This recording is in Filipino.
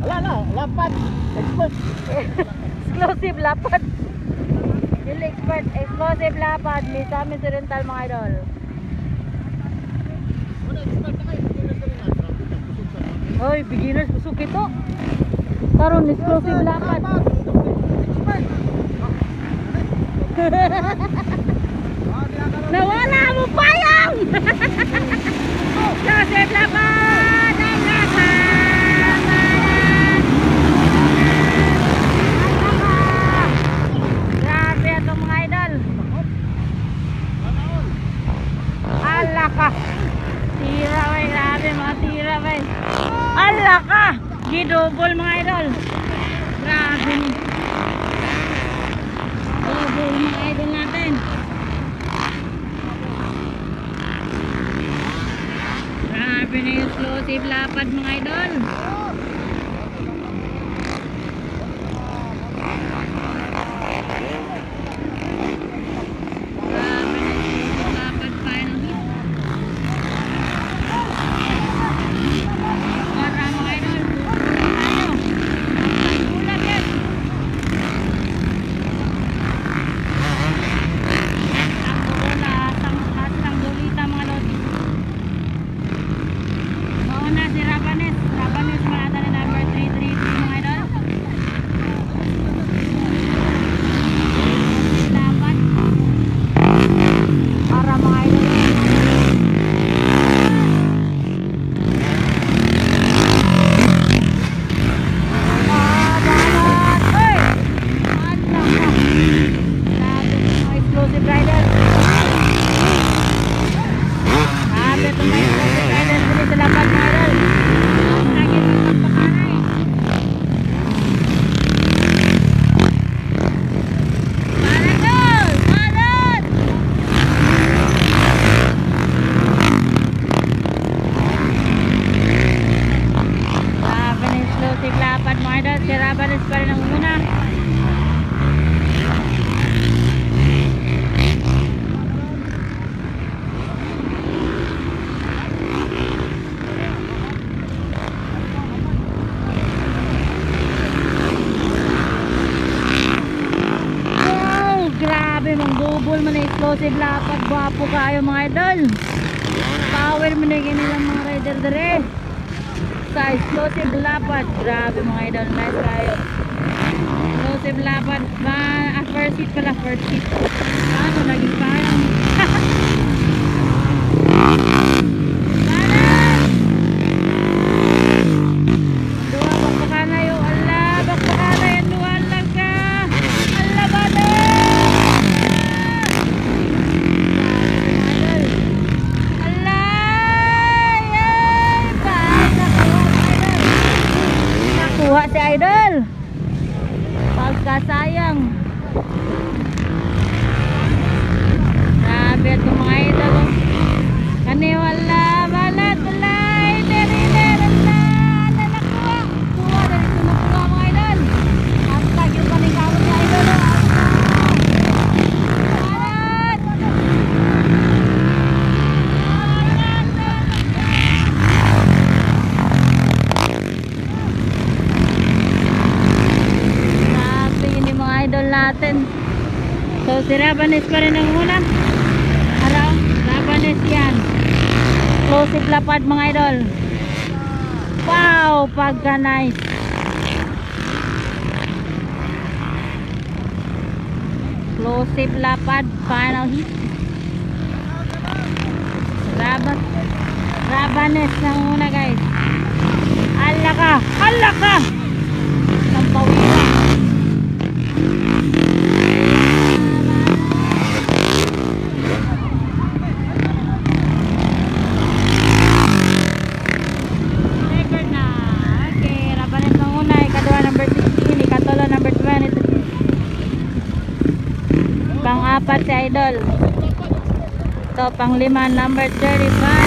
Wala na, lapad. Expert. Exclusive lapad. Yung expert, exclusive lapad. May sa amin rental mga idol. Hoy, beginners, busog ito. Karon exclusive lapad. Nawala mo payang! Exclusive lapad! Ang lapad! Grabe ito mga idol. Ala ka! Tira bay, grabe mga tira bay. Ala ka! Gidobol mga idol. Grabe ni. Double mga idol natin. Grabe na yung exclusive lapad mga idol. Grabe na yung lapad pa yun. Para mga idol. Ulam yan. Asang gulita mga lodi. Mauna si Rabanes. Rabanes manata na number 333 mga idol. Dapat para mga idol. Banat! Oy! Adla ka! Grabe mga exclusive riders. Grabe ito mga exclusive riders. Dili sa lapad mga idol. Lagi ng pagpakanay. Banat tol! Banat! Grabe na exclusive lapad mga idol. Si Rabanes pa rin ang una. Wow! Grabe mong double man na exclusive lapad. Gwapo kayo mga idol. Power man na nilang mga rider dere. Sa exclusive lapad. Grabe mga idol. Nice kayo. Exclusive lapad. First seat pala. First seat. Ano lagi kayo? Dua bakbakana yung ala. Bakbakana yung dua lang ka. Ala ba na? Ala! Yay! Paano nakuha si idol? Pagkasayang. Grabe ito mga idol. Kaniwala, balat, tulay, deriler, ala, nakuha. Kuha na ito nakuha mga idol. Hashtag yung paningkamot ni idol. Balat! Grabe yun yung mga idol natin. So si Rabanes pa rin ang una. Araw, Rabanes yan. Exclusive lapad mga idol. Wow, pagka nice. Exclusive lapad, final hit. Rabanes ang una guys. Ala ka! Ala ka! Sampawira. Record na. Okay, Rabanes ang una. Ikadua number 16. Ikatolo number 23. Pang-apat si idol. Ito, pang-lima number 35.